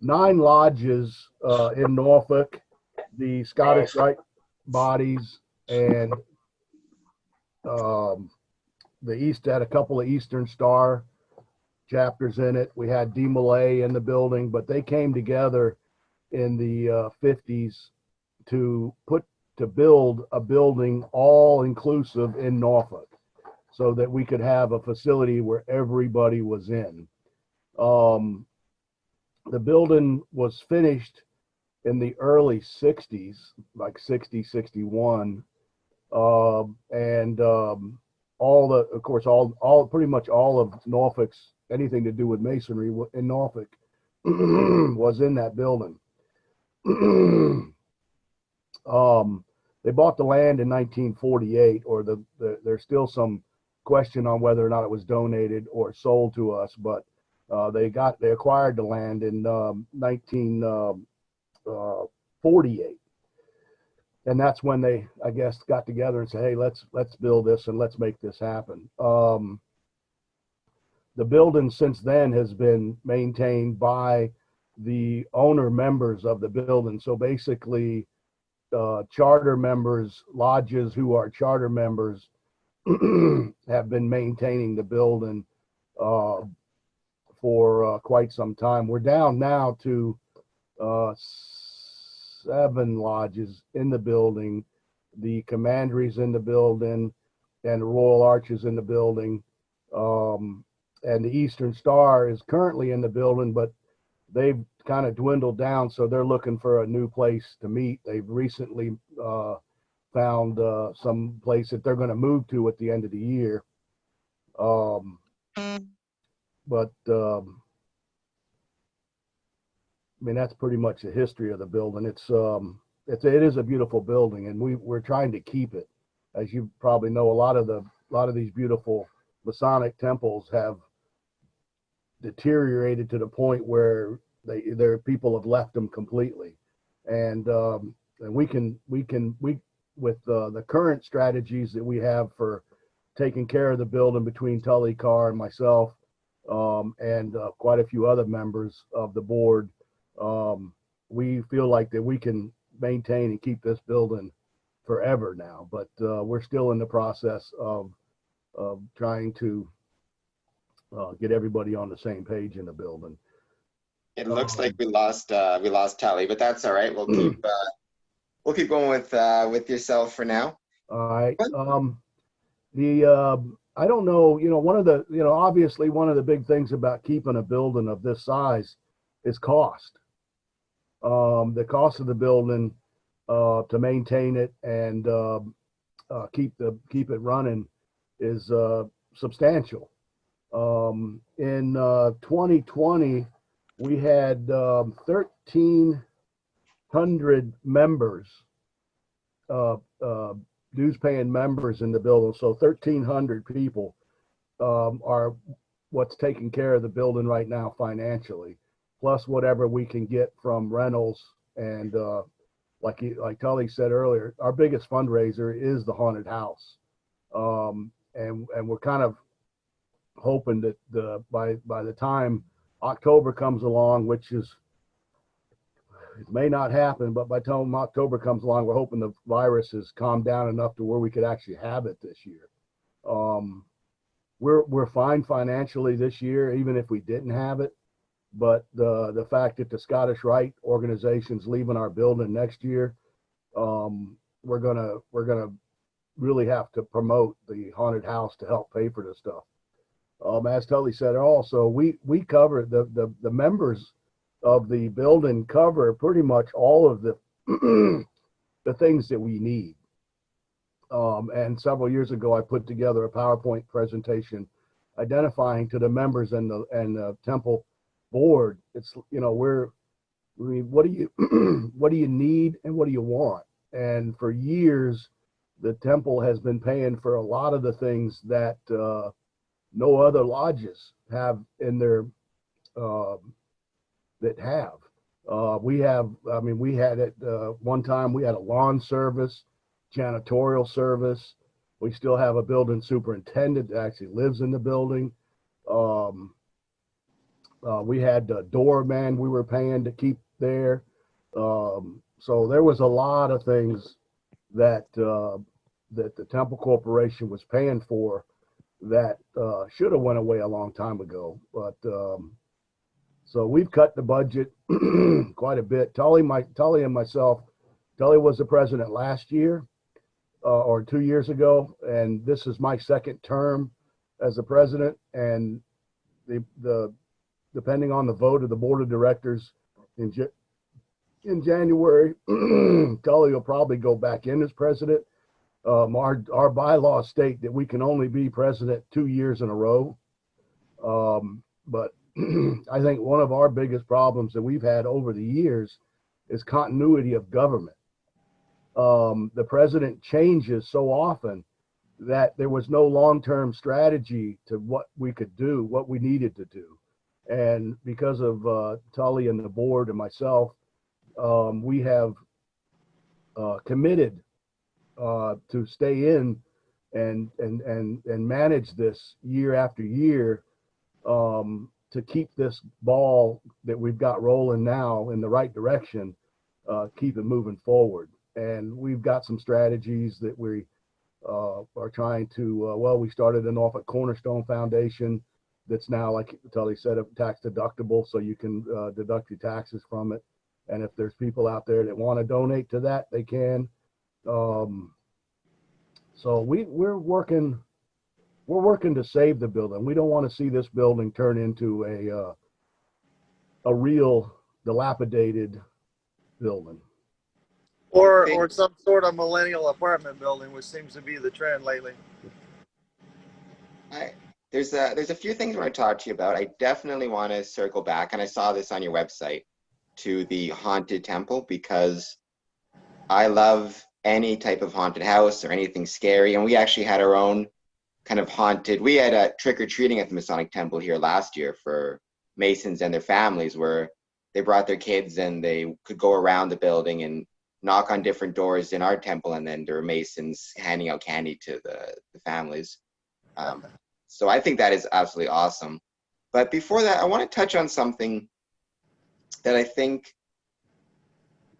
9 lodges in Norfolk, the Scottish Rite bodies, and um, the East had a couple of Eastern Star chapters in it. We had D. Malay in the building, but they came together in the 50s to build a building all inclusive in Norfolk, so that we could have a facility where everybody was in. The building was finished in the early 60s, like 60, 61. And all the, of course, pretty much all of Norfolk's, anything to do with masonry in Norfolk was in that building. They bought the land in 1948, or there's still some question on whether or not it was donated or sold to us, but they acquired the land in 1948, and that's when they, I guess, got together and said, hey, let's build this and let's make this happen. The building since then has been maintained by the owner members of the building. So basically, charter members, lodges who are charter members have been maintaining the building for quite some time. We're down now to 7 lodges in the building. The Commandery's in the building, and the Royal Arch is in the building. And the Eastern Star is currently in the building, but they've kind of dwindled down, so they're looking for a new place to meet. They've recently found some place that they're going to move to at the end of the year. But I mean, that's pretty much the history of the building. It is a beautiful building, and we're trying to keep it. As you probably know, a lot of these beautiful Masonic temples have deteriorated to the point where their people have left them completely. And we with the current strategies that we have for taking care of the building between Tully Carr and myself, and quite a few other members of the board, we feel like that we can maintain and keep this building forever now. But we're still in the process of trying to get everybody on the same page in the building. It looks like we lost Tally, but that's all right. We'll keep going with yourself for now. All right. I don't know, obviously one of the big things about keeping a building of this size is cost. The cost of the building to maintain it and keep it running is substantial. In 2020, we had 1,300 members, dues-paying members in the building. So 1,300 people are what's taking care of the building right now financially, plus whatever we can get from rentals. And like Tully said earlier, our biggest fundraiser is the haunted house, and we're kind of hoping that by the time October comes along, which is, it may not happen, but by the time October comes along, we're hoping the virus has calmed down enough to where we could actually have it this year. We're fine financially this year, even if we didn't have it. But the fact that the Scottish Rite organization's leaving our building next year, we're gonna really have to promote the haunted house to help pay for this stuff. As Tully said, also we cover the members of the building cover pretty much all of the the things that we need. And several years ago, I put together a PowerPoint presentation identifying to the members and the temple board. It's, what do you what do you need and what do you want? And for years, the temple has been paying for a lot of the things that no other lodges have in their that have. We had at one time, we had a lawn service, janitorial service. We still have a building superintendent that actually lives in the building. We had the doorman we were paying to keep there. So there was a lot of things that that the Temple Corporation was paying for that should have went away a long time ago. But so we've cut the budget quite a bit. Tully and myself. Tully was the president last year or 2 years ago, and this is my second term as the president. And the depending on the vote of the board of directors in January, Tully will probably go back in as president. Our bylaws state that we can only be president 2 years in a row. But I think one of our biggest problems that we've had over the years is continuity of government. The president changes so often that there was no long-term strategy to what we could do, what we needed to do. And because of Tully and the board and myself, we have committed to stay in and manage this year after year, to keep this ball that we've got rolling now in the right direction, keep it moving forward. And we've got some strategies that we are trying to, we started a Norfolk Cornerstone Foundation that's now, like Tully said, tax deductible, so you can deduct your taxes from it. And if there's people out there that want to donate to that, they can. So we're working to save the building. We don't want to see this building turn into a real dilapidated building. Or some sort of millennial apartment building, which seems to be the trend lately. There's a few things I want to talk to you about. I definitely want to circle back, and I saw this on your website, to the haunted temple, because I love any type of haunted house or anything scary. And we actually had our own kind of haunted, we had a trick-or-treating at the Masonic Temple here last year for Masons and their families, where they brought their kids and they could go around the building and knock on different doors in our temple, and then there were Masons handing out candy to the families. So I think that is absolutely awesome. But before that, I want to touch on something that I think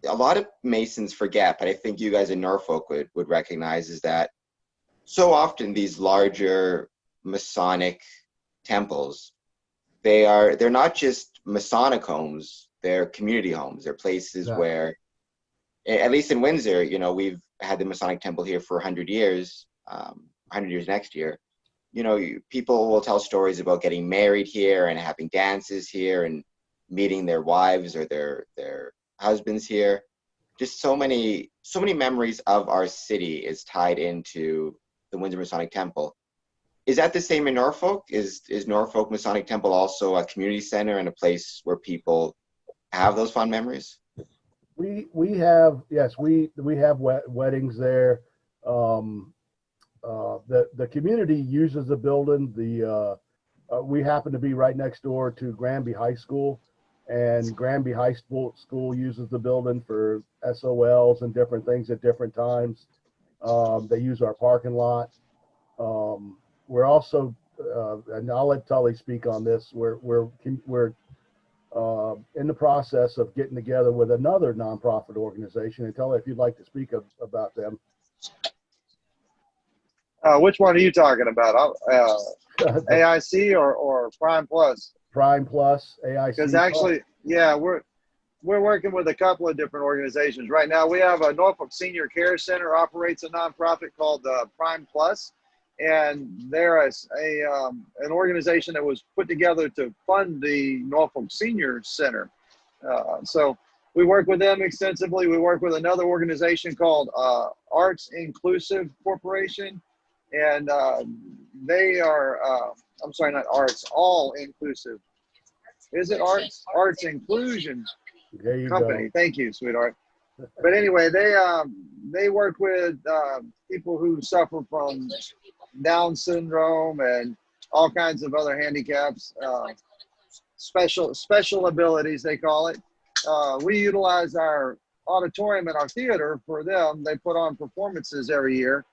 a lot of Masons forget, but I think you guys in Norfolk would recognize, is that so often these larger Masonic temples, they're not just Masonic homes, they're community homes. They're places where, at least in Windsor, you know, we've had the Masonic Temple here for 100 years, 100 years next year. You know, people will tell stories about getting married here and having dances here and meeting their wives or their husbands here. Just so many memories of our city is tied into the Windsor Masonic Temple. Is that the same in Norfolk? Is Norfolk Masonic Temple also a community center and a place where people have those fond memories? We have, yes, we have weddings there. The community uses the building. We happen to be right next door to Granby High School, and Granby High School uses the building for SOLs and different things at different times. They use our parking lot. We're also, and I'll let Tully speak on this, we're in the process of getting together with another nonprofit organization. And Tully, if you'd like to speak about them. Which one are you talking about? AIC or Prime Plus? Prime Plus, AIC. Because actually, yeah, we're working with a couple of different organizations right now. We have a Norfolk Senior Care Center operates a nonprofit called Prime Plus, and they're an organization that was put together to fund the Norfolk Senior Center. So we work with them extensively. We work with another organization called Arts Inclusive Corporation, and they are, I'm sorry, not Arts, All Inclusive. Is it Arts? Arts Inclusion Company. Go. Thank you, sweetheart. But anyway, they work with people who suffer from Down syndrome and all kinds of other handicaps, special abilities, they call it. We utilize our auditorium and our theater for them. They put on performances every year.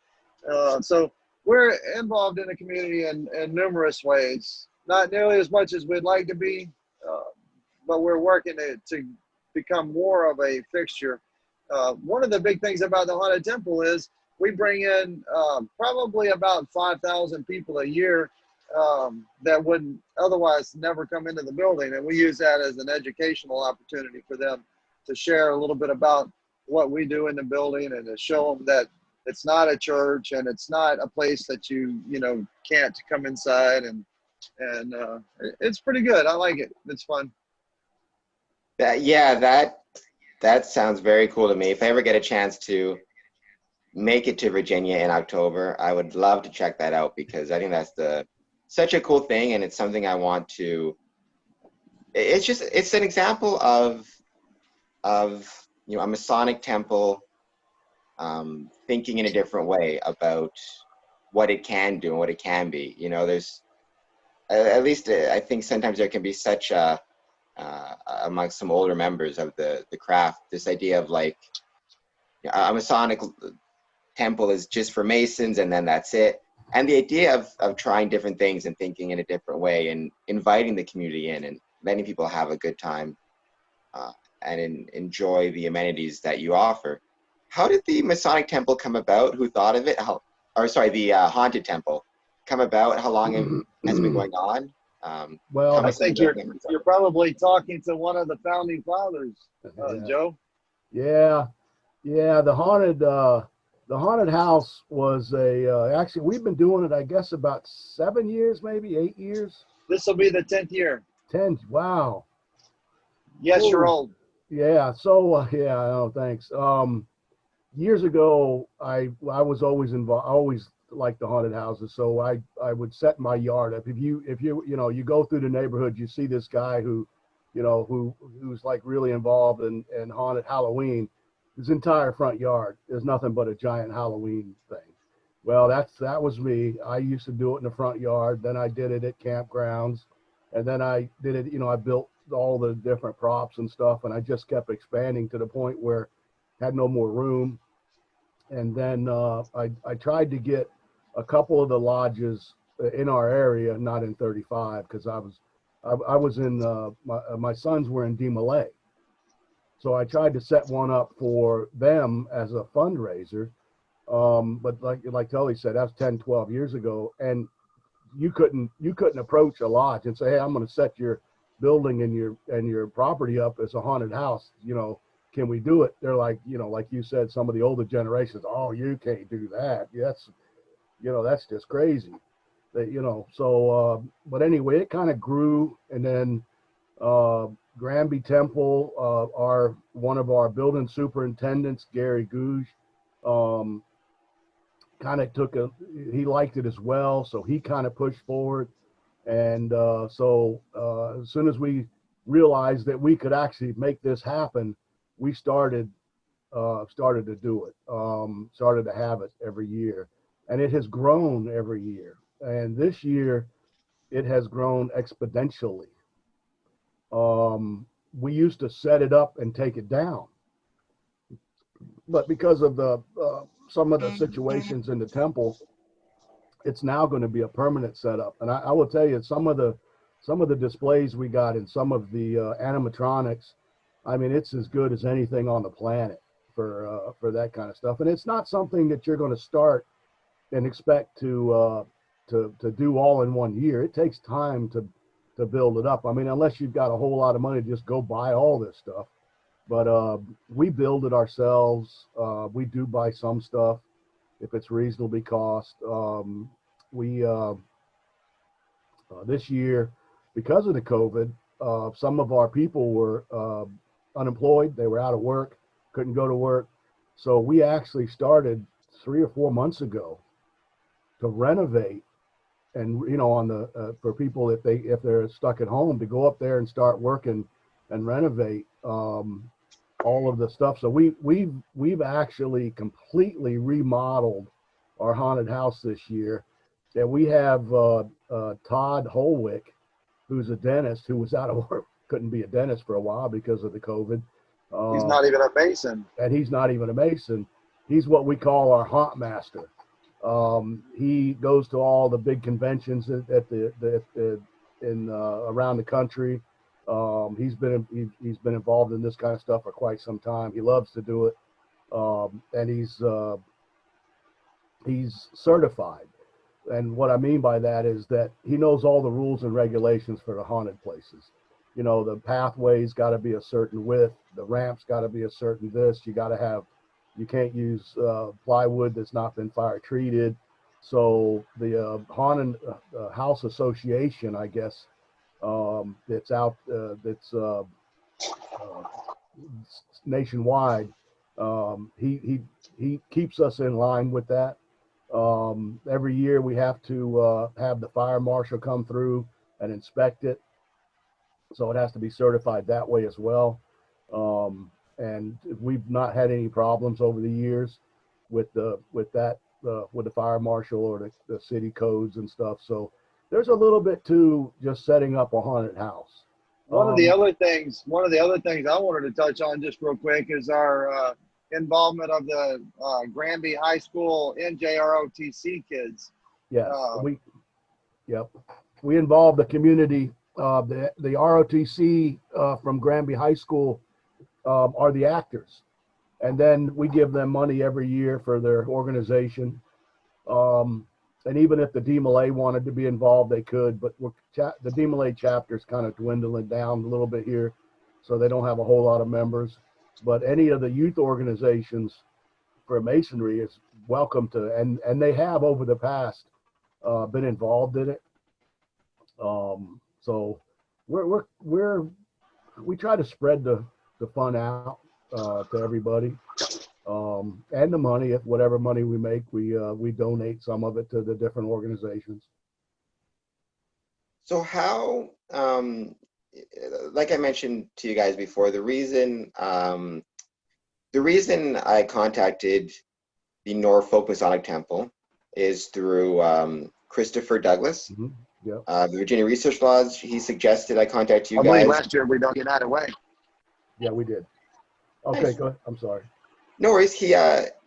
So we're involved in the community in numerous ways. Not nearly as much as we'd like to be, but we're working to become more of a fixture. One of the big things about the Haunted Temple is we bring in probably about 5,000 people a year that would otherwise never come into the building. And we use that as an educational opportunity for them to share a little bit about what we do in the building and to show them that it's not a church and it's not a place that you can't come inside. And it's pretty good. I like it. It's fun. That sounds very cool to me. If I ever get a chance to make it to Virginia in October, I would love to check that out, because I think that's such a cool thing, and it's something I want to. It's an example of a Masonic temple thinking in a different way about what it can do and what it can be. There's at least I think sometimes there can be such a amongst some older members of the craft, this idea of like a Masonic temple is just for Masons and then that's it. And the idea of trying different things and thinking in a different way and inviting the community in and letting people have a good time and enjoy the amenities that you offer. How did the Masonic Temple come about? Who thought of it? The Haunted Temple come about? How long has it been going on? Well, I think you're probably talking to one of the founding fathers, Joe. Yeah. The haunted house was actually we've been doing it, I guess, about 7 years, maybe 8 years. This will be the 10th year. 10. Wow. Yes, you're old. Yeah. So thanks. Years ago, I was always involved. I always liked the haunted houses, so I would set my yard up. If you go through the neighborhood, you see this guy who's like really involved in haunted Halloween. His entire front yard is nothing but a giant Halloween thing. Well, that was me. I used to do it in the front yard. Then I did it at campgrounds, and then I did it. I built all the different props and stuff, and I just kept expanding to the point where I had no more room. And then I tried to get a couple of the lodges in our area, not in 35, because I was in my sons were in DeMolay. So I tried to set one up for them as a fundraiser. But like Tully said, that's 10, 12 years ago. And you couldn't approach a lodge and say, hey, I'm going to set your building and your property up as a haunted house. Can we do it? They're like, like you said, some of the older generations, oh, you can't do that. That's just crazy. But anyway, it kind of grew. And then Granby Temple, one of our building superintendents, Gary Gouge, kind of he liked it as well. So he kind of pushed forward. And so as soon as we realized that we could actually make this happen, we started to do it, started to have it every year. And it has grown every year. And this year, it has grown exponentially. We used to set it up and take it down. But because of some of the situations in the temple, it's now going to be a permanent setup. And I will tell you, some of the displays we got and some of the animatronics, I mean, it's as good as anything on the planet for that kind of stuff. And it's not something that you're going to start and expect to do all in 1 year. It takes time to build it up. I mean, unless you've got a whole lot of money to just go buy all this stuff. But we build it ourselves. We do buy some stuff if it's reasonably cost. This year, because of the COVID, some of our people were unemployed. They were out of work, couldn't go to work. So we actually started 3 or 4 months ago to renovate, and for people if they're stuck at home, to go up there and start working and renovate all of the stuff. So we've actually completely remodeled our haunted house this year. And we have Todd Holwick, who's a dentist who was out of work, couldn't be a dentist for a while because of the COVID. He's not even a Mason. And he's not even a Mason. He's what we call our haunt master. He goes to all the big conventions around the country, He's been involved in this kind of stuff for quite some time. He loves to do it, and he's certified. And what I mean by that is that he knows all the rules and regulations for the haunted places. You know, the pathways got to be a certain width, the ramps got to be a certain this. You can't use plywood that's not been fire treated. So the haunted house association, I guess, that's out that's nationwide. He keeps us in line with that. Every year we have to have the fire marshal come through and inspect it, so it has to be certified that way as well. And we've not had any problems over the years with the fire marshal or the city codes and stuff. So there's a little bit to just setting up a haunted house. One of the other things I wanted to touch on just real quick is our involvement of the Granby High School NJROTC kids. Yes, we involve the community. The ROTC from Granby High School are the actors, and then we give them money every year for their organization. And even if the DMLA wanted to be involved, they could, but the DMLA chapter is kind of dwindling down a little bit here, so they don't have a whole lot of members. But any of the youth organizations for Masonry is welcome to, and they have over the past been involved in it. So we try to spread the fun out to everybody. And the money, whatever money we make, we donate some of it to the different organizations. So how, like I mentioned to you guys before, the reason I contacted the Norfolk Masonic Temple is through Christopher Douglas, Mm-hmm. Yeah. The Virginia Research Laws. He suggested I contact you I believe guys. last year we don't get out of the way. Yeah, we did. Okay, Nice. go ahead. I'm sorry. No worries. He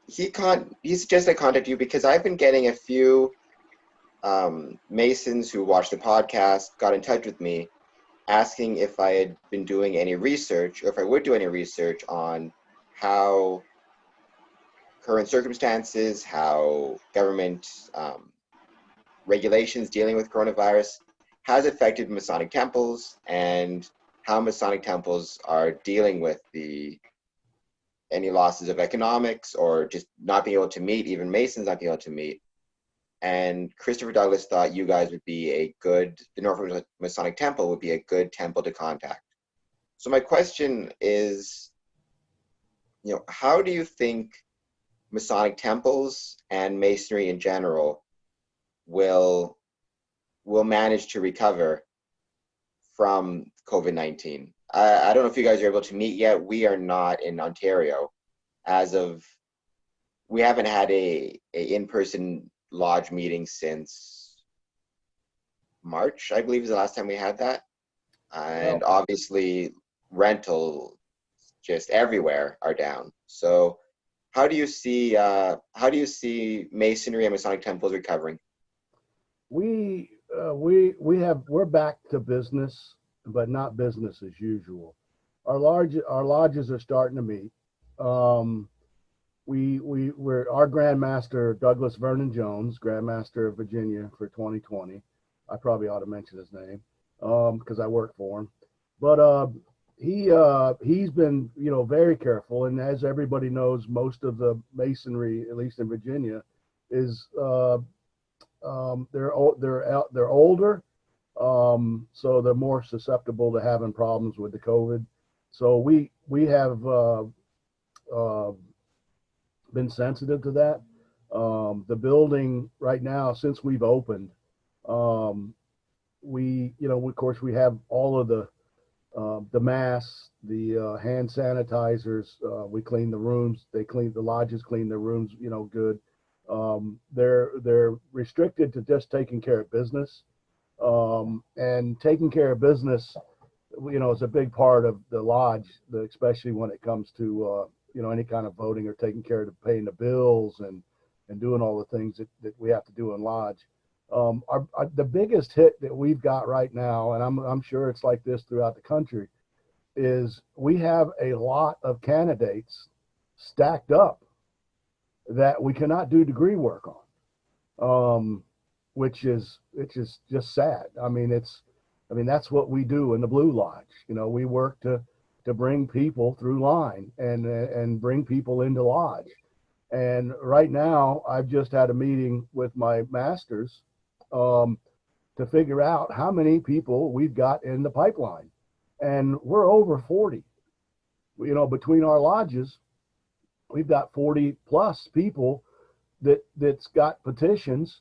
suggested I contact you because I've been getting a few Masons who watch the podcast got in touch with me asking if I had been doing any research or if I would do any research on how current circumstances, how government regulations dealing with coronavirus has affected Masonic temples and how Masonic temples are dealing with any losses of economics or just not being able to meet, even Masons not being able to meet. And Christopher Douglas thought you guys would be the Norfolk Masonic Temple would be a good temple to contact. So my question is, how do you think Masonic temples and Masonry in general will manage to recover from COVID-19? I don't know if you guys are able to meet yet. We are not in Ontario. We haven't had a in-person lodge meeting since March, I believe is the last time we had that. And obviously rental just everywhere are down. So how do you see Masonry and Masonic temples recovering? We're back to business, but not business as usual. Our lodges are starting to meet. We're our Grandmaster Douglas Vernon Jones, Grandmaster of Virginia for 2020. I probably ought to mention his name because I work for him. But he's been very careful, and as everybody knows, most of the Masonry, at least in Virginia, is they're older, so they're more susceptible to having problems with the COVID. So we have been sensitive to that. The building right now, since we've opened, of course we have all of the masks, the hand sanitizers. We clean the rooms. The lodges clean their rooms, good. They're restricted to just taking care of business, and taking care of business, is a big part of the lodge, especially when it comes to any kind of voting or taking care of paying the bills and doing all the things that we have to do in lodge. The biggest hit that we've got right now, and I'm sure it's like this throughout the country, is we have a lot of candidates stacked up that we cannot do degree work on, which is just sad. I mean that's what we do in the Blue Lodge. We work to bring people through line and bring people into lodge. And right now, I've just had a meeting with my masters to figure out how many people we've got in the pipeline, and we're over 40. Between our lodges, we've got 40 plus people that's got petitions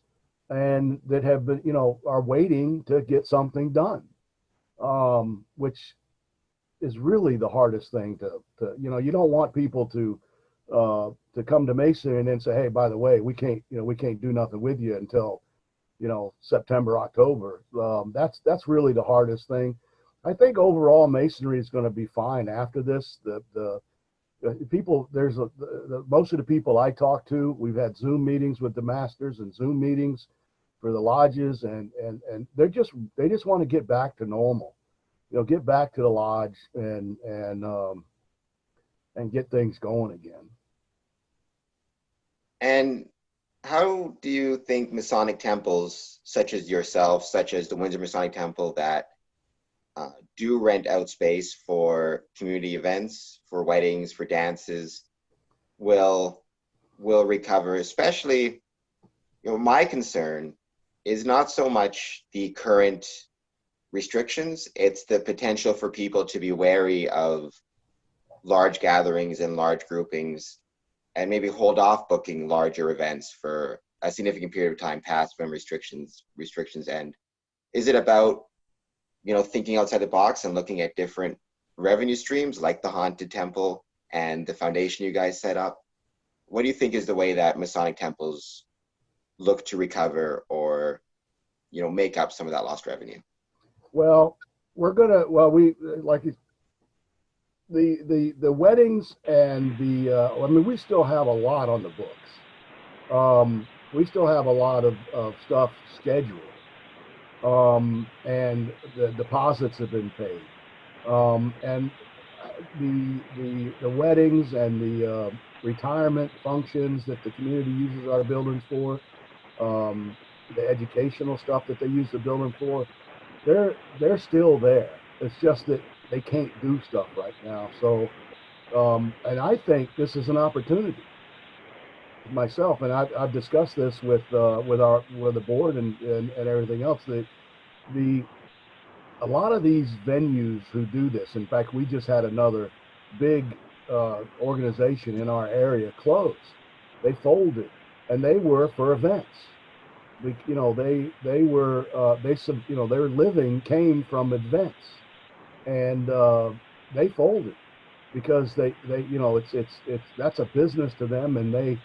and that have been, are waiting to get something done, which is really the hardest thing you don't want people to come to Mason and then say, hey, by the way, we can't do nothing with you until, September, October. That's really the hardest thing. I think overall Masonry is going to be fine after this. The people, most of the people I talk to, we've had Zoom meetings with the masters and Zoom meetings for the lodges, and they just want to get back to normal, get back to the lodge and get things going again. And how do you think Masonic temples, such as yourself, such as the Windsor Masonic Temple, that do rent out space for community events, for weddings, for dances, will recover? Especially, my concern is not so much the current restrictions, it's the potential for people to be wary of large gatherings and large groupings, and maybe hold off booking larger events for a significant period of time past when restrictions end. Is it about, thinking outside the box and looking at different revenue streams like the Haunted Temple and the foundation you guys set up? What do you think is the way that Masonic temples look to recover or, make up some of that lost revenue? Well, we like the weddings and we still have a lot on the books. We still have a lot of stuff scheduled. And the deposits have been paid. And the weddings and the retirement functions that the community uses our buildings for, the educational stuff that they use the building for, they're still there. It's just that they can't do stuff right now. So, and I think this is an opportunity myself, and I've discussed this with the board and everything else, that a lot of these venues who do this, in fact, we just had another big organization in our area close. They folded, and they were for events. Their living came from events, and they folded because that's a business to them, and they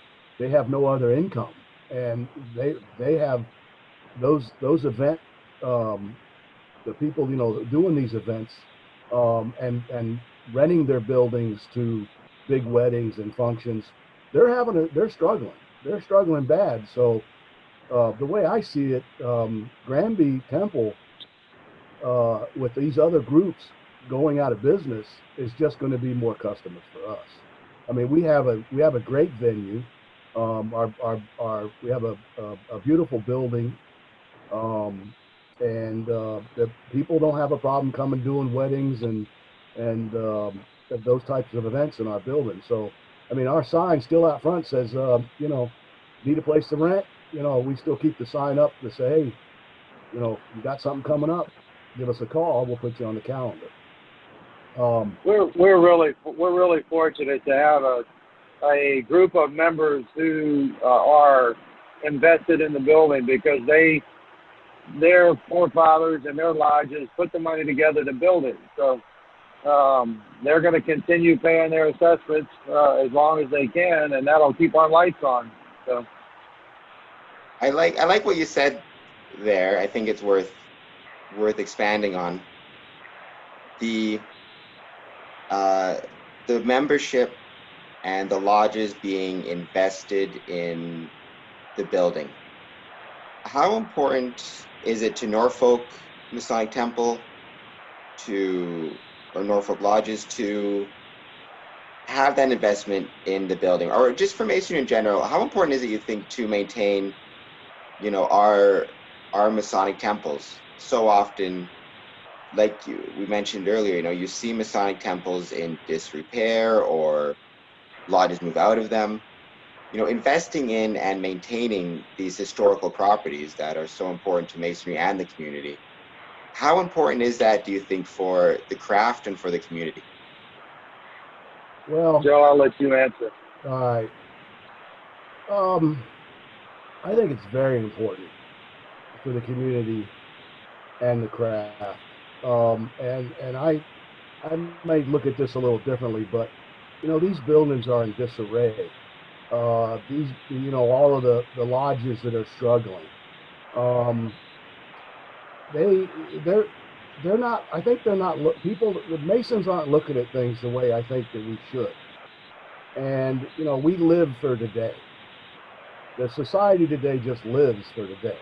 have no other income, and they have those event the people doing these events and renting their buildings to big weddings and functions. They're struggling bad. So the way I see it, Granby Temple with these other groups going out of business is just going to be more customers for us. I mean, we have a great venue. We have a beautiful building, and the people don't have a problem coming doing weddings and those types of events in our building. So, I mean, our sign still out front says, need a place to rent. We still keep the sign up to say, hey, you got something coming up, give us a call. We'll put you on the calendar. We're really fortunate to have a group of members who are invested in the building, because their forefathers and their lodges put the money together to build it. So they're going to continue paying their assessments as long as they can, and that'll keep our lights on. So I like what you said there. I think it's worth expanding on the membership and the lodges being invested in the building. how important is it to Norfolk Masonic Temple or Norfolk Lodges to have that investment in the building, or just for Masonry in general? How important is it, you think, to maintain, our Masonic temples? So often, like we mentioned earlier, you see Masonic temples in disrepair or lodges move out of them. Investing in and maintaining these historical properties that are so important to Masonry and the community. How important is that, do you think, for the craft and for the community? Well, Joe, I'll let you answer. all right. I think it's very important for the community and the craft. And I may look at this a little differently, but these buildings are in disarray. All of the lodges that are struggling. Um, they're not. I think they're not. The Masons aren't looking at things the way I think that we should. And we live for today. The society today just lives for today.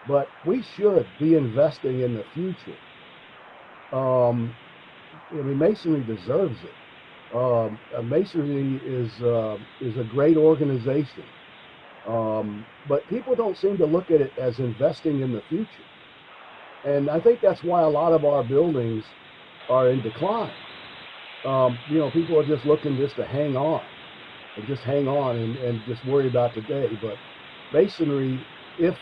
But we should be investing in the future. Masonry deserves it. Masonry is a great organization, but people don't seem to look at it as investing in the future. And I think that's why a lot of our buildings are in decline. People are just looking just to hang on and just worry about today. But Masonry, if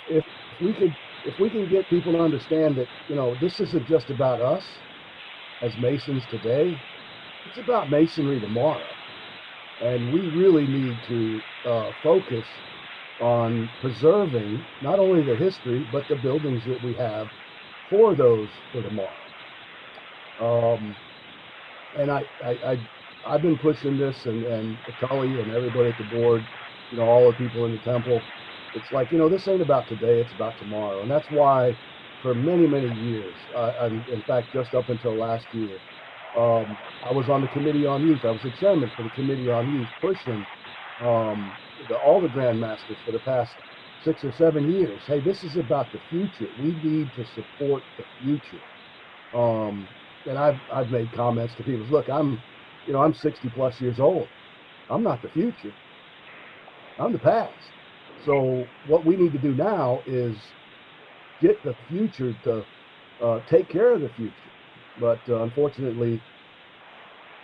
we can get people to understand that this isn't just about us as Masons today, it's about Masonry tomorrow, and we really need to focus on preserving not only the history but the buildings that we have for tomorrow. And I've been pushing this, and Tully and everybody at the board, all the people in the temple. It's like, this ain't about today, it's about tomorrow. And that's why for many, many years, in fact, just up until last year, I was on the Committee on Youth. I was the chairman for the Committee on Youth, pushing all the Grand Masters for the past 6 or 7 years. Hey, this is about the future. We need to support the future. And I've made comments to people. Look, I'm 60 plus years old. I'm not the future. I'm the past. So what we need to do now is get the future to take care of the future. But unfortunately,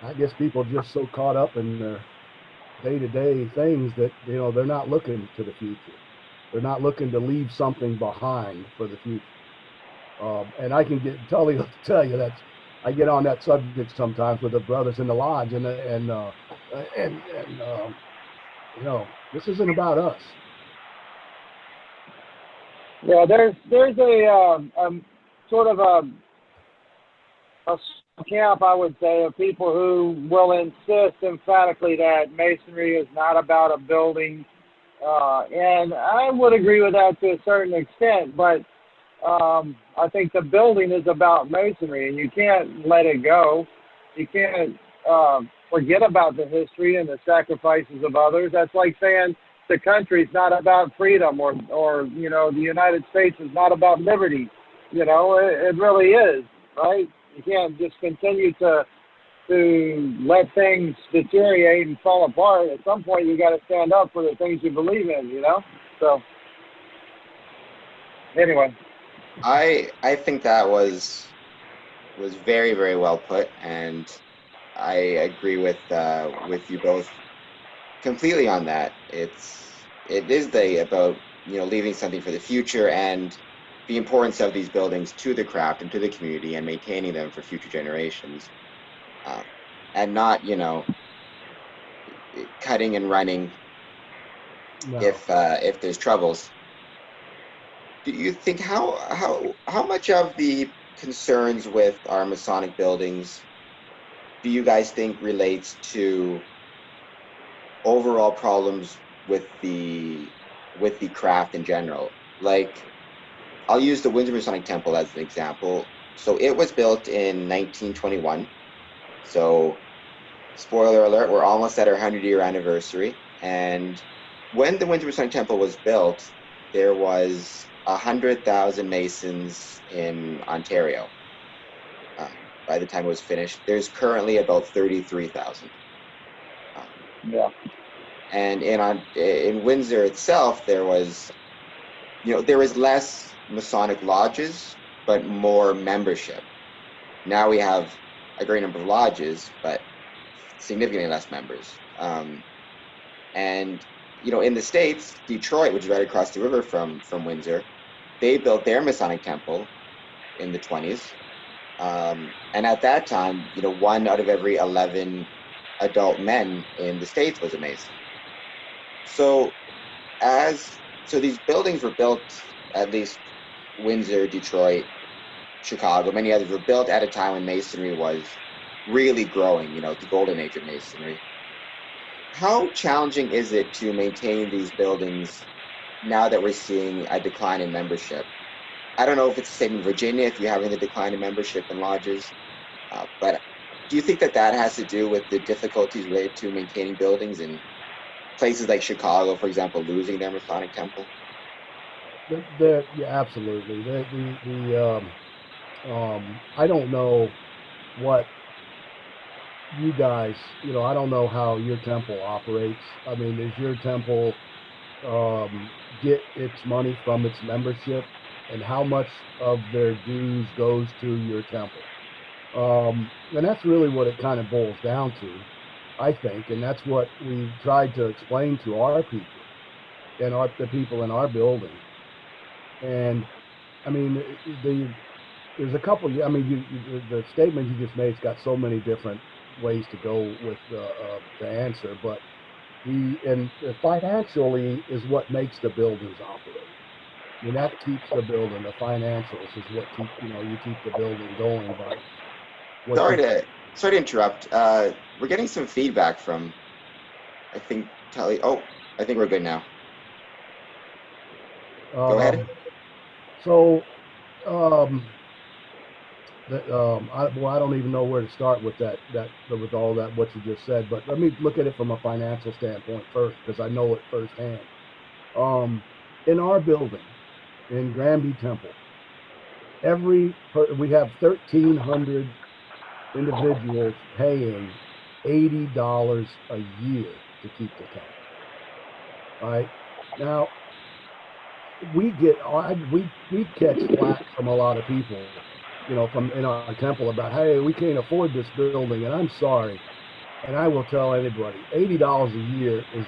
I guess people are just so caught up in their day-to-day things that they're not looking to the future. They're not looking to leave something behind for the future. And I can tell you that I get on that subject sometimes with the brothers in the lodge, and this isn't about us. Yeah, there's a sort of a camp, I would say, of people who will insist emphatically that Masonry is not about a building, and I would agree with that to a certain extent, but I think the building is about Masonry, and you can't let it go. You can't forget about the history and the sacrifices of others. That's like saying the country's not about freedom, or the United States is not about liberty. It really is, right? You can't just continue to let things deteriorate and fall apart. At some point, you got to stand up for the things you believe in. So anyway, I think that was very, very well put, and I agree with you both completely on that. It is about leaving something for the future, and the importance of these buildings to the craft and to the community, and maintaining them for future generations, and not cutting and running if there's troubles. Do you think how much of the concerns with our Masonic buildings do you guys think relates to overall problems with the craft in general? Like, I'll use the Windsor Masonic Temple as an example. So it was built in 1921. So, spoiler alert, we're almost at our 100-year anniversary. And when the Windsor Masonic Temple was built, there was 100,000 Masons in Ontario. By the time it was finished, there's currently about 33,000. Yeah. And in Windsor itself, there was less Masonic lodges, but more membership. Now we have a great number of lodges, but significantly less members. And in the States, Detroit, which is right across the river from Windsor, they built their Masonic Temple in the 20s. And at that time, 1 out of every 11 adult men in the States was a Mason. So these buildings were built, at least Windsor, Detroit, Chicago, many others were built at a time when Masonry was really growing, the golden age of Masonry. How challenging is it to maintain these buildings now that we're seeing a decline in membership? I don't know if it's the same in Virginia, if you're having the decline in membership in lodges, but do you think that has to do with the difficulties related to maintaining buildings in places like Chicago, for example, losing their Masonic Temple? Yeah, absolutely. I don't know what you guys, I don't know how your temple operates. I mean, does your temple get its money from its membership, and how much of their dues goes to your temple? And that's really what it kind of boils down to, I think, and that's what we tried to explain to our people and the people in our building. And I mean, there's a couple. I mean, the statement you just made's got so many different ways to go with the answer, but financially is what makes the buildings operate. I mean, that keeps the building. The financials is what keep you keep the building going. But sorry to interrupt. We're getting some feedback from, I think, Tully. Oh, I think we're good now. Go ahead. So, I don't even know where to start with with all that what you just said. But let me look at it from a financial standpoint first, because I know it firsthand. In our building, in Granby Temple, we have 1,300 individuals paying $80 a year to keep the temple. All right, now we catch flack from a lot of people, from in our temple about, hey, we can't afford this building, and I'm sorry. And I will tell anybody, $80 a year is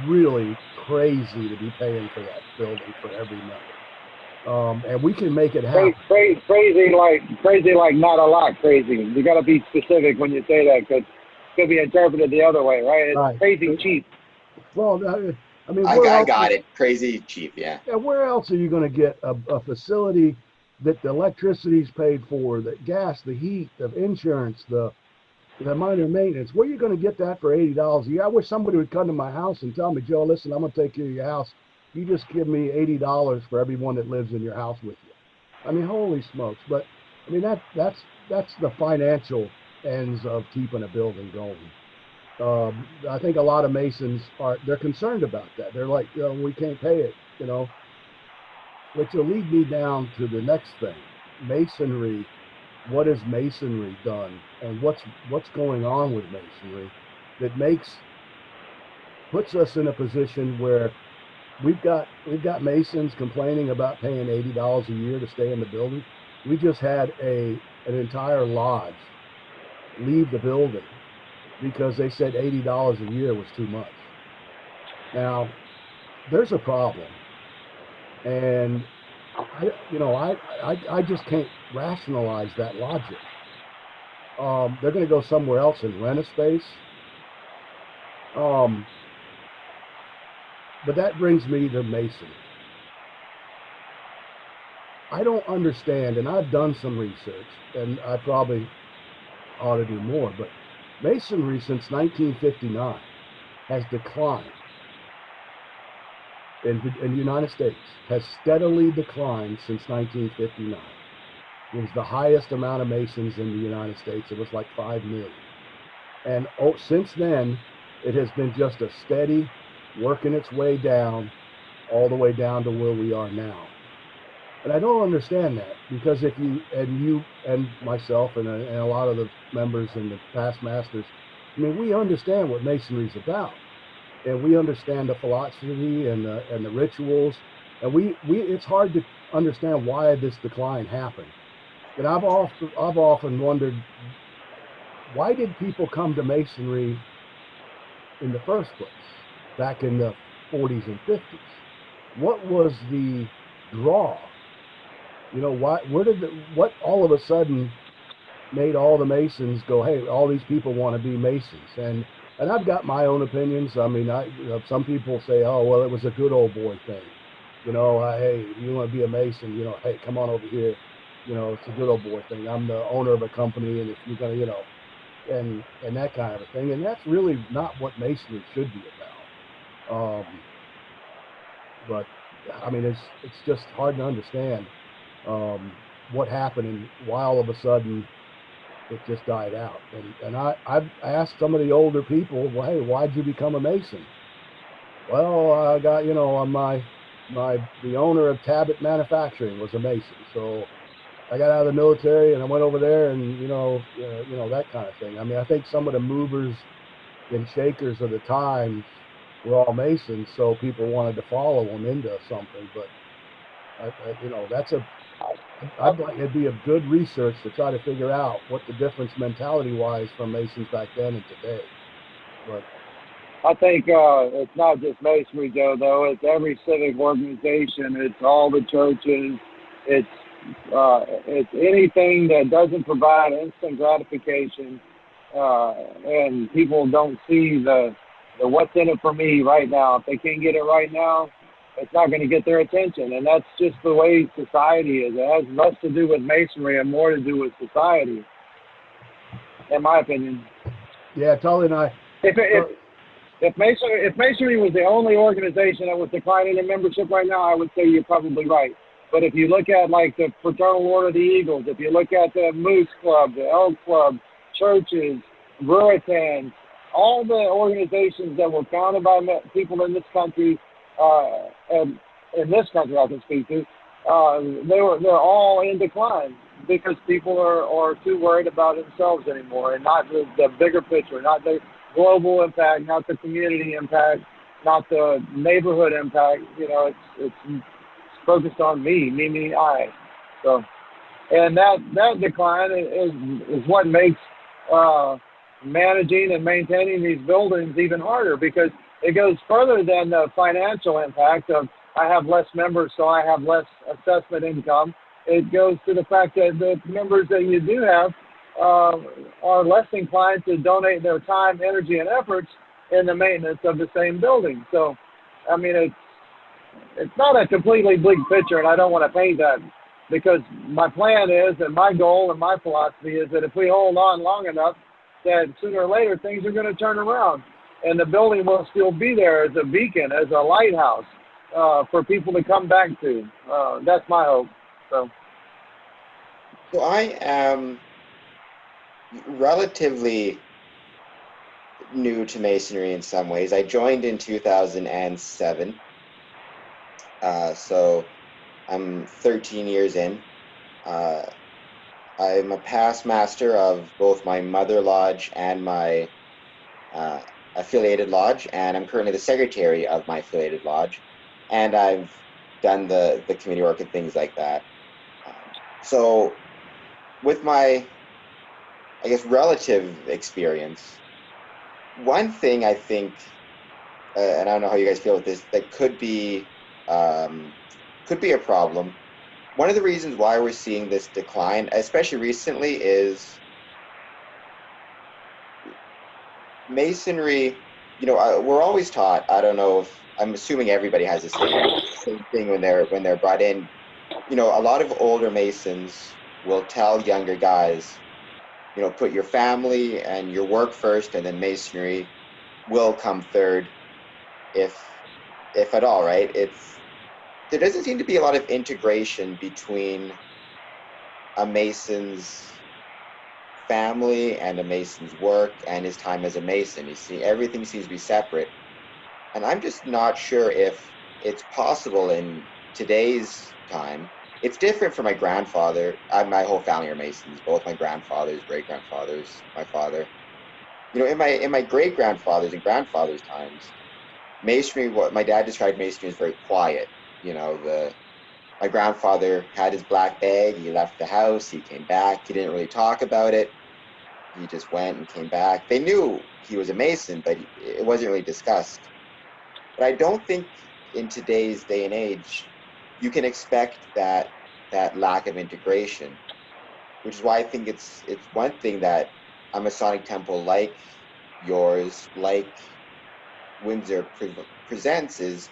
really crazy to be paying for that building for every member. And we can make it happen. Crazy like not a lot crazy. You got to be specific when you say that, because it could be interpreted the other way, right? It's right. Crazy cheap. Well, I mean, I got it. Crazy cheap, yeah. Yeah, where else are you going to get a facility that the electricity's paid for, the gas, the heat, the insurance, the minor maintenance? Where are you going to get that for $80 a year? I wish somebody would come to my house and tell me, Joe, listen, I'm going to take care of your house. You just give me $80 for everyone that lives in your house with you. I mean, holy smokes. But I mean, that's the financial ends of keeping a building going. I think a lot of Masons they're concerned about that. They're like, we can't pay it, Which will lead me down to the next thing. Masonry. What has Masonry done, and what's going on with Masonry that puts us in a position where we've got Masons complaining about paying $80 a year to stay in the building. We just had an entire lodge leave the building because they said $80 a year was too much. Now, there's a problem, and I just can't rationalize that logic. They're going to go somewhere else and rent a space. But that brings me to Masonry. I don't understand, and I've done some research, and I probably ought to do more, but Masonry since 1959 has declined. In the United States has steadily declined since 1959. It was the highest amount of Masons in the United States. It was like 5 million. And since then, it has been just a steady working its way down, all the way down to where we are now. And I don't understand that, because if you and myself and a lot of the members and the past masters, I mean, we understand what masonry is about, and we understand the philosophy and the rituals, and we it's hard to understand why this decline happened. And I've often wondered, why did people come to masonry in the first place back in the 40s and 50s? What was the draw? You know, what all of a sudden made all the Masons go, hey, all these people want to be Masons? And I've got my own opinions. I mean, some people say, oh, well, it was a good old boy thing. You know, hey, you want to be a Mason, you know, hey, come on over here. You know, it's a good old boy thing. I'm the owner of a company, and if you're gonna, you know, and that kind of a thing. And that's really not what Masonry should be about. But I mean, it's just hard to understand what happened and why all of a sudden it just died out. And I've asked some of the older people, well, hey, why'd you become a Mason? Well, I got, you know, on the owner of Tabit Manufacturing was a Mason, so I got out of the military and I went over there, and you know, that kind of thing. I mean, I think some of the movers and shakers of the time were all Masons, so people wanted to follow them into something. But you know, I'd like it'd be a good research to try to figure out what the difference mentality-wise from Masons back then and today. But I think it's not just Masonry, Joe, though. It's every civic organization. It's all the churches. It's anything that doesn't provide instant gratification, and people don't see the what's in it for me right now. If they can't get it right now, it's not going to get their attention. And that's just the way society is. It has less to do with Masonry and more to do with society, in my opinion. yeah, Tully and I. If Masonry was the only organization that was declining in membership right now, I would say you're probably right. But if you look at like the Fraternal Order of the Eagles, if you look at the Moose Club, the Elk Club, churches, Ruritans, all the organizations that were founded by people in this country, and in this country I can speak to, they're all in decline because people are too worried about themselves anymore, and not the bigger picture, not the global impact, not the community impact, not the neighborhood impact. You know, it's focused on me, I. So, and that decline is what makes managing and maintaining these buildings even harder, because it goes further than the financial impact of I have less members, so I have less assessment income. It goes to the fact that the members that you do have are less inclined to donate their time, energy, and efforts in the maintenance of the same building. So, I mean, it's not a completely bleak picture, and I don't want to paint that, because my plan is, and my goal and my philosophy is that if we hold on long enough, that sooner or later things are going to turn around, and the building will still be there as a beacon, as a lighthouse for people to come back to. That's my hope. So I am relatively new to Masonry in some ways. I joined in 2007. So I'm 13 years in. I'm a past master of both my mother lodge and my affiliated lodge, and I'm currently the secretary of my affiliated lodge, and I've done the community work and things like that. So with my, I guess, relative experience, one thing I think, and I don't know how you guys feel with this, that could be a problem. One of the reasons why we're seeing this decline, especially recently, is Masonry. You know, we're always taught. I don't know if I'm assuming everybody has the same thing when they're brought in. You know, a lot of older Masons will tell younger guys, you know, put your family and your work first, and then Masonry will come third, if at all, right? There doesn't seem to be a lot of integration between a Mason's family and a Mason's work and his time as a Mason. You see, everything seems to be separate. And I'm just not sure if it's possible in today's time it's different for my grandfather. My whole family are Masons, both my grandfathers, great grandfathers, my father. You know, in my great grandfathers and grandfathers' times, masonry, what my dad described masonry as very quiet. You know, my grandfather had his black bag, he left the house, he came back, he didn't really talk about it. He just went and came back. They knew he was a Mason, but it wasn't really discussed. But I don't think in today's day and age, you can expect that lack of integration, which is why I think it's one thing that a Masonic temple like yours, like Windsor presents, is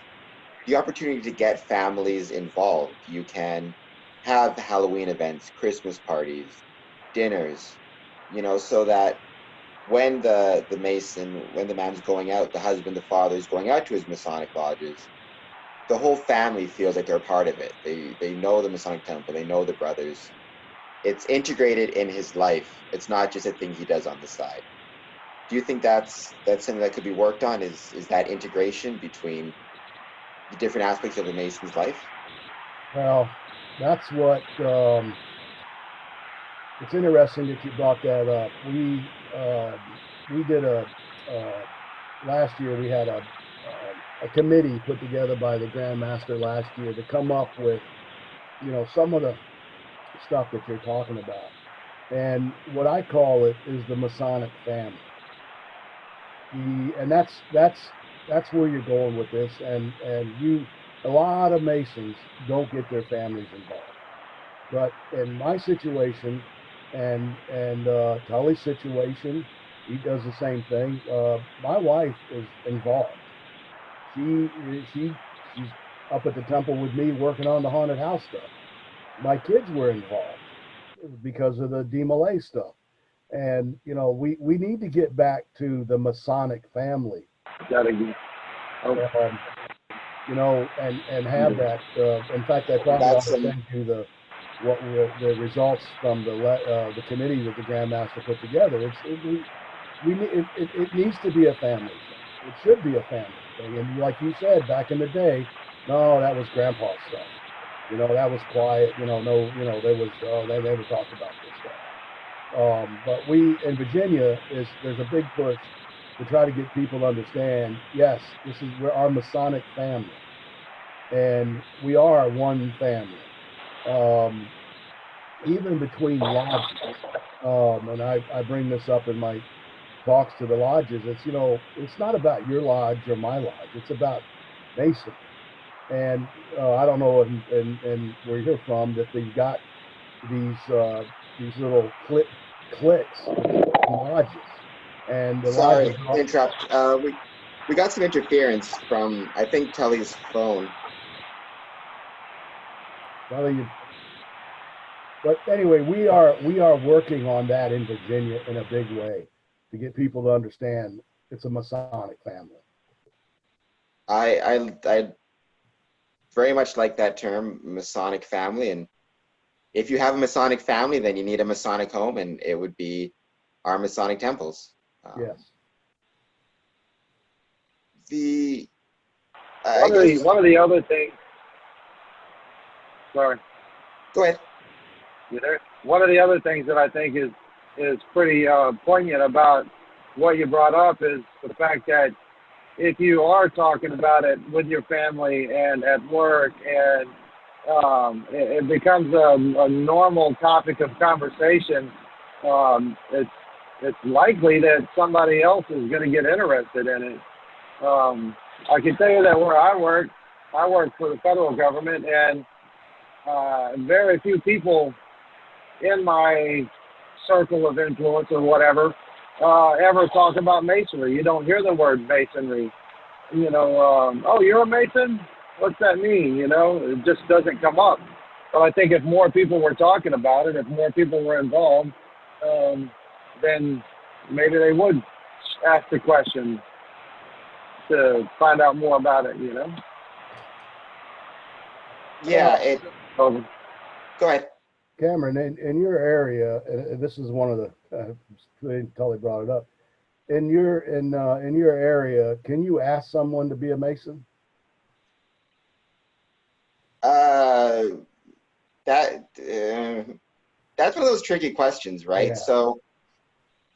the opportunity to get families involved. You can have Halloween events, Christmas parties, dinners, you know, so that when the Mason, when the man's going out, the husband, the father is going out to his Masonic lodges, the whole family feels like they're a part of it. They know the Masonic Temple, they know the brothers. It's integrated in his life. It's not just a thing he does on the side. Do you think that's something that could be worked on? Is that integration between the different aspects of a Mason's life? Well, that's what it's interesting that you brought that up. We did last year. We had a committee put together by the Grand Master last year to come up with, you know, some of the stuff that you're talking about. And what I call it is the Masonic family. And that's where you're going with this. And a lot of Masons don't get their families involved. But in my situation and Tully's situation, he does the same thing. My wife is involved. She's up at the temple with me working on the haunted house stuff. My kids were involved because of the DMLA stuff. And, you know, we need to get back to the Masonic family. You know, and have that. In fact, I thought I'll send you the results from the committee that the Grand Master put together. It needs to be a family thing. It should be a family thing. And like you said, back in the day, no, that was Grandpa's stuff. You know, that was quiet. You know, no, you know, they never talked about this stuff. But we in Virginia there's a big push to try to get people to understand. Yes, we're our Masonic family, and we are one family. Even between lodges, and I bring this up in my talks to the lodges. It's, you know, it's not about your lodge or my lodge. It's about Mason. And I don't know, and where you're from, that they've got these little cliques lodges. And the Sorry, lodges to interrupt. We got some interference from, I think, Tully's phone. But anyway, we are working on that in Virginia in a big way to get people to understand it's a Masonic family. I very much like that term, Masonic family. And if you have a Masonic family, then you need a Masonic home, and it would be our Masonic temples. Yes. One of the other things. Sorry. Go ahead. You there? One of the other things that I think is pretty poignant about what you brought up is the fact that if you are talking about it with your family and at work, and it becomes a normal topic of conversation, it's likely that somebody else is going to get interested in it. I can tell you that where I work for the federal government, and very few people in my circle of influence or whatever ever talk about masonry. You don't hear the word masonry. You know, oh, you're a Mason? What's that mean? You know, it just doesn't come up. But I think if more people were talking about it, if more people were involved, then maybe they would ask the question to find out more about it, you know? Yeah, go ahead. Cameron, in your area, and this is one of the, Tully brought it up, in your area, can you ask someone to be a Mason? that's one of those tricky questions, right? Yeah. So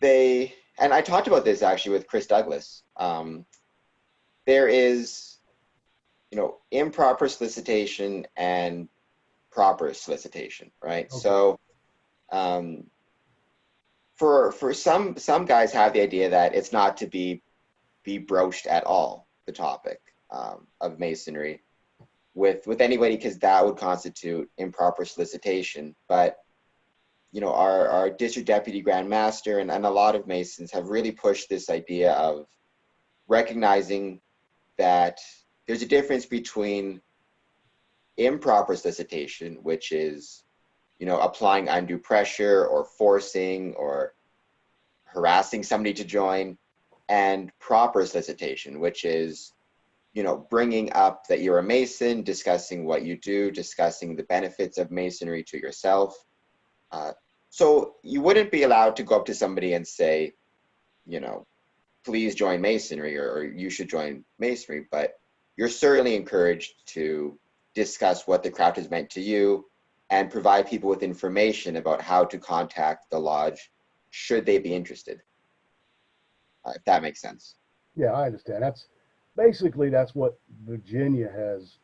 and I talked about this actually with Chris Douglas. There is, improper solicitation and proper solicitation, right? Okay. So um, for some guys have the idea that it's not to be broached at all, the topic of masonry with anybody, because that would constitute improper solicitation. But our district deputy grand master and a lot of masons have really pushed this idea of recognizing that there's a difference between improper solicitation, which is applying undue pressure or forcing or harassing somebody to join, and proper solicitation, which is bringing up that you're a Mason, discussing what you do, discussing the benefits of Masonry to yourself. So you wouldn't be allowed to go up to somebody and say, please join Masonry, or you should join Masonry, but you're certainly encouraged to discuss what the craft has meant to you and provide people with information about how to contact the lodge should they be interested, if that makes sense. Yeah, I understand. That's what Virginia has.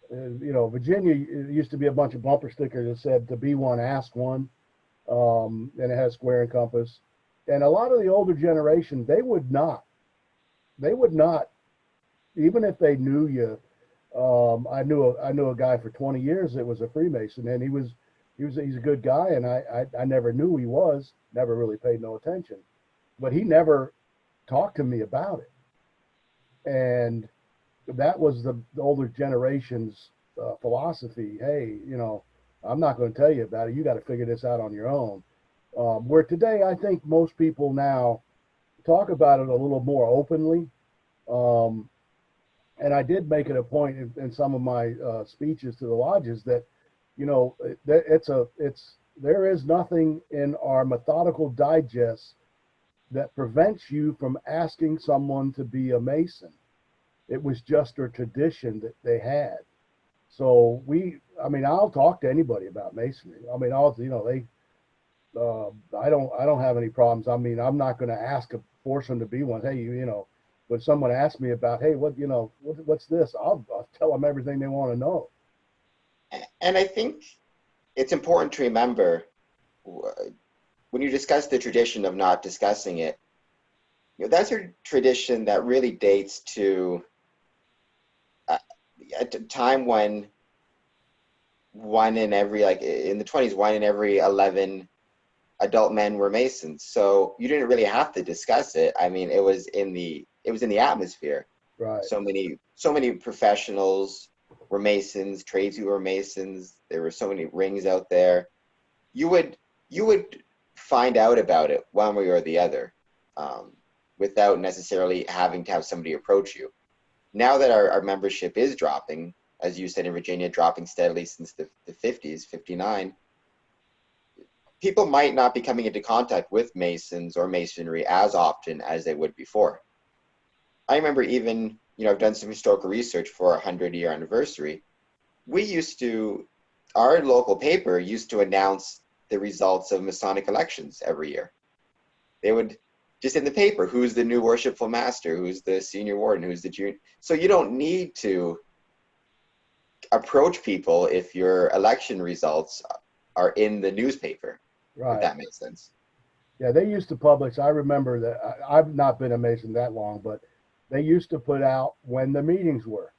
Virginia used to be a bunch of bumper stickers that said "To be one, ask one," and it has square and compass. And a lot of the older generation, they would not, even if they knew you. I knew a guy for 20 years that was a Freemason, and he's a good guy, and I never knew he was, never really paid no attention, but he never talked to me about it. And that was the older generation's philosophy. Hey, I'm not going to tell you about it. You got to figure this out on your own. Where today, I think most people now talk about it a little more openly. And I did make it a point in some of my speeches to the lodges that, there is nothing in our methodical digest that prevents you from asking someone to be a Mason. It was just a tradition that they had. So I'll talk to anybody about Masonry. I don't have any problems. I'm not going to force them to be one. Hey, when someone asks me about, hey, what's this? I'll tell them everything they want to know. And I think it's important to remember, when you discuss the tradition of not discussing it, that's a tradition that really dates to a time when in the 20s, 1 in every 11 adult men were Masons. So you didn't really have to discuss it. It was in the atmosphere. Right. So many professionals were Masons, tradesmen were Masons. There were so many rings out there. You would find out about it one way or the other, without necessarily having to have somebody approach you. Now that our membership is dropping, as you said, in Virginia, dropping steadily since the 50s, 59, people might not be coming into contact with Masons or Masonry as often as they would before. I remember even, I've done some historical research for our 100-year anniversary. Our local paper used to announce the results of Masonic elections every year. They would, just in the paper, who's the new worshipful master, who's the senior warden, who's the junior. So you don't need to approach people if your election results are in the newspaper, Right. if that makes sense. Yeah, they used to publish. I remember that. I've not been a Mason that long, but they used to put out when the meetings were.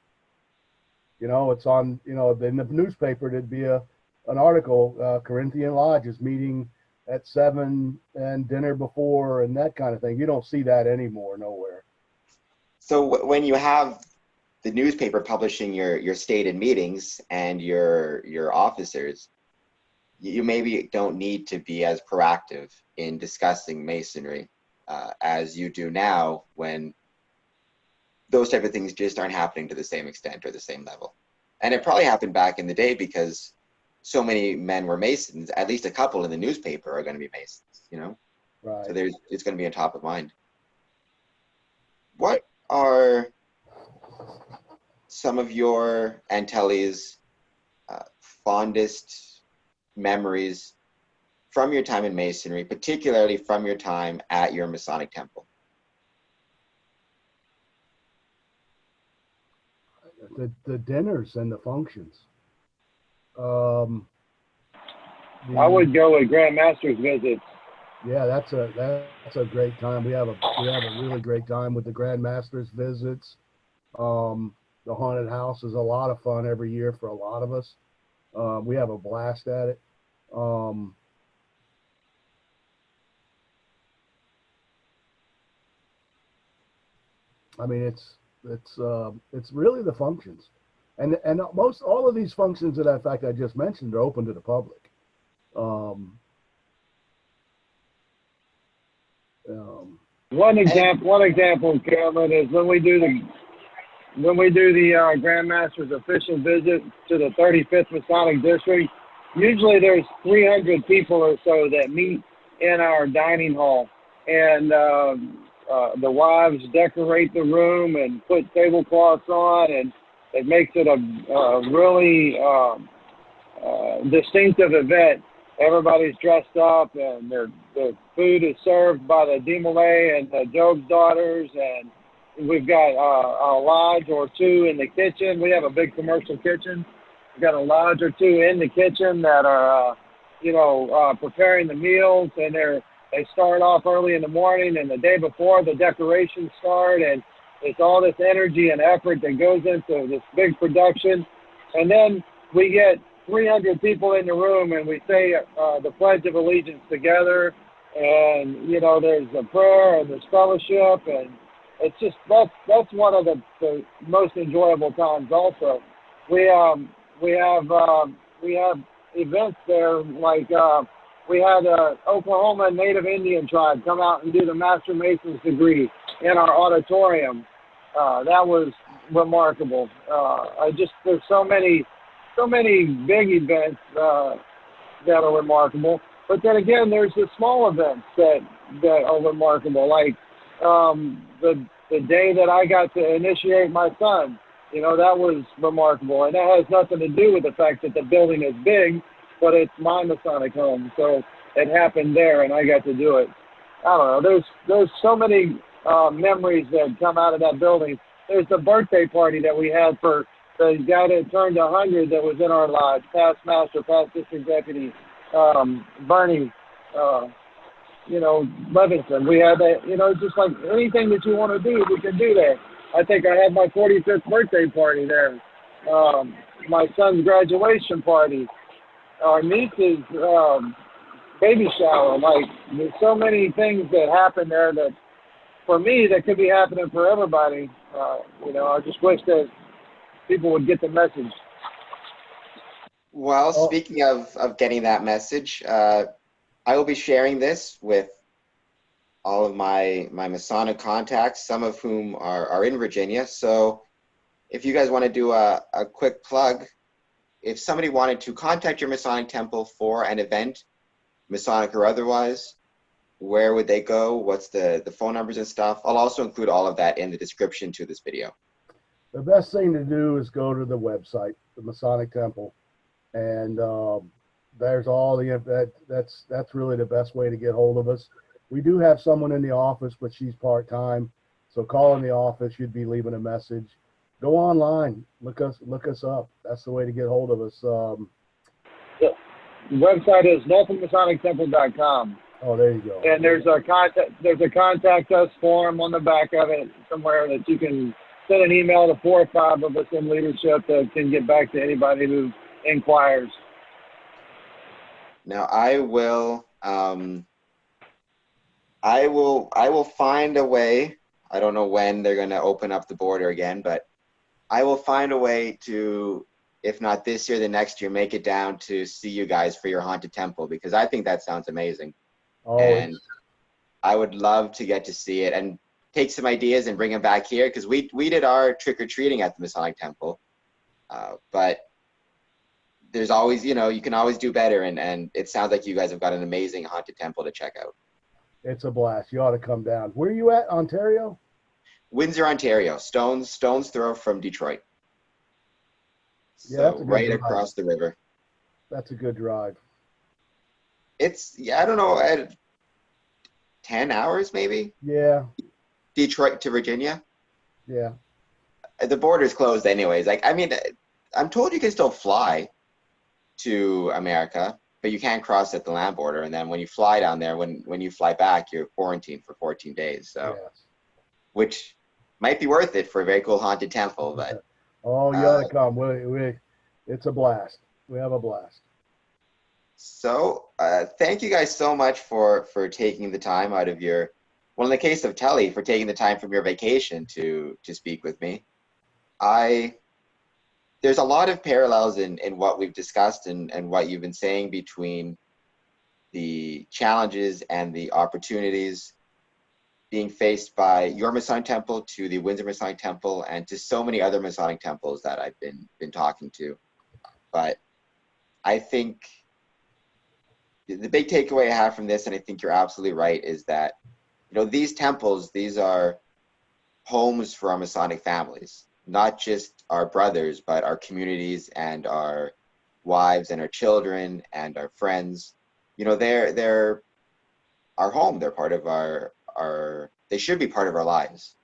It's on, in the newspaper, there'd be an article, Corinthian Lodge is meeting at 7 and dinner before and that kind of thing. You don't see that anymore, nowhere. So when you have the newspaper publishing your stated meetings and your officers, you maybe don't need to be as proactive in discussing Masonry as you do now, when those type of things just aren't happening to the same extent or the same level. And it probably happened back in the day because so many men were Masons. At least a couple in the newspaper are going to be Masons, Right. So it's going to be on top of mind. What are some of your and Telly's fondest memories from your time in Masonry, particularly from your time at your Masonic Temple? The dinners and the functions. Um, I would go with Grand Master's visits. Yeah, that's a great time. We have a really great time with the Grand Masters visits. The haunted house is a lot of fun every year for a lot of us. We have a blast at it. I mean, it's really the functions, and most all of these functions that in fact I just mentioned are open to the public. Um, One example, Carolyn, is when we do the Grand Master's official visit to the 35th Masonic District. Usually there's 300 people or so that meet in our dining hall, and the wives decorate the room and put tablecloths on, and it makes it a really distinctive event. Everybody's dressed up, and the food is served by the Demolay and the Job's daughters, and we've got a lodge or two in the kitchen. We have a big commercial kitchen. We've got a lodge or two in the kitchen that are, preparing the meals, and they start off early in the morning, and the day before the decorations start, and it's all this energy and effort that goes into this big production. And then we get 300 people in the room, and we say the Pledge of Allegiance together, and there's a prayer and there's fellowship, and it's just that's one of the most enjoyable times. Also, we have events there, like we had a Oklahoma Native Indian tribe come out and do the Master Mason's degree in our auditorium. That was remarkable. There's so many big events that are remarkable. But then again, there's the small events that are remarkable, like the day that I got to initiate my son. That was remarkable, and that has nothing to do with the fact that the building is big, but it's my Masonic home, so it happened there, and I got to do it. I don't know. There's so many memories that come out of that building. There's the birthday party that we had for the guy that turned 100 that was in our lodge, past master, past district deputy, Bernie, Levinson. We had that, just like anything that you want to do, we can do there. I think I had my 45th birthday party there, my son's graduation party, our niece's baby shower. Like, there's so many things that happen there that, for me, that could be happening for everybody. I just wish that people would get the message. Well, speaking of getting that message, I will be sharing this with all of my Masonic contacts, some of whom are in Virginia. So if you guys want to do a quick plug, if somebody wanted to contact your Masonic Temple for an event, Masonic or otherwise, where would they go? What's the phone numbers and stuff? I'll also include all of that in the description to this video. The best thing to do is go to the website, the Masonic Temple, and there's all the that's really the best way to get hold of us. We do have someone in the office, but she's part-time, so call in the office. You'd be leaving a message. Go online, look us up. That's the way to get hold of us. The website is norfolkmasonictemple.com. Oh, there you go. And there's a contact us form on the back of it somewhere that you can send an email to 4 or 5 of us in leadership that can get back to anybody who inquires. Now I will find a way. I don't know when they're going to open up the border again, but I will find a way to, if not this year, the next year, make it down to see you guys for your haunted temple, because I think that sounds amazing. Oh, and I would love to get to see it and take some ideas and bring them back here, because we did our trick-or-treating at the Masonic Temple, but there's always, you can always do better, and it sounds like you guys have got an amazing haunted temple to check out. it's a blast. You ought to come down. Where are you at, Ontario? Windsor, Ontario, stone's throw from Detroit. Yeah, that's So a good right drive. across the river. That's a good drive. It's, yeah, I don't know, 10 hours maybe. Yeah, Detroit to Virginia. yeah. The border's closed anyways. Like, I mean, I'm told you can still fly to America, but you can't cross at the land border. And then when you fly down there, when you fly back, you're quarantined for 14 days. So, Yes. which might be worth it for a very cool haunted temple. But Oh, you ought to come. It's a blast. We have a blast. so, thank you guys so much for taking the time out of your, well, in the case of Telly, for taking the time from your vacation to speak with me. There's a lot of parallels in what we've discussed and what you've been saying between the challenges and the opportunities being faced by your Masonic Temple to the Windsor Masonic Temple and to so many other Masonic temples that I've been talking to. But I think the big takeaway I have from this, and I think you're absolutely right, is that, you know, these temples, these are homes for our Masonic families, not just our brothers, but our communities and our wives and our children and our friends. You know, they're our home. They're part of they should be part of our lives,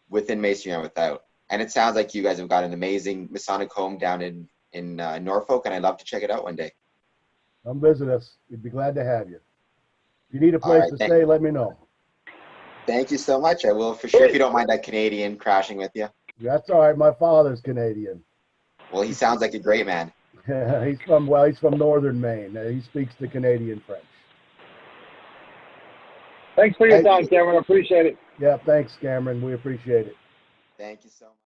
within Masonry and without. And it sounds like you guys have got an amazing Masonic home down in Norfolk, and I'd love to check it out one day. Come visit us. We'd be glad to have you. If you need a All place right, to stay, let me know. thank you so much. I will for sure, if you don't mind that Canadian crashing with you. That's all right. My father's Canadian. Well, he sounds like a great man. He's from northern Maine. He speaks the Canadian French. Thanks for your Thank time, Cameron. I appreciate it. Yeah, thanks, Cameron. We appreciate it. Thank you so much.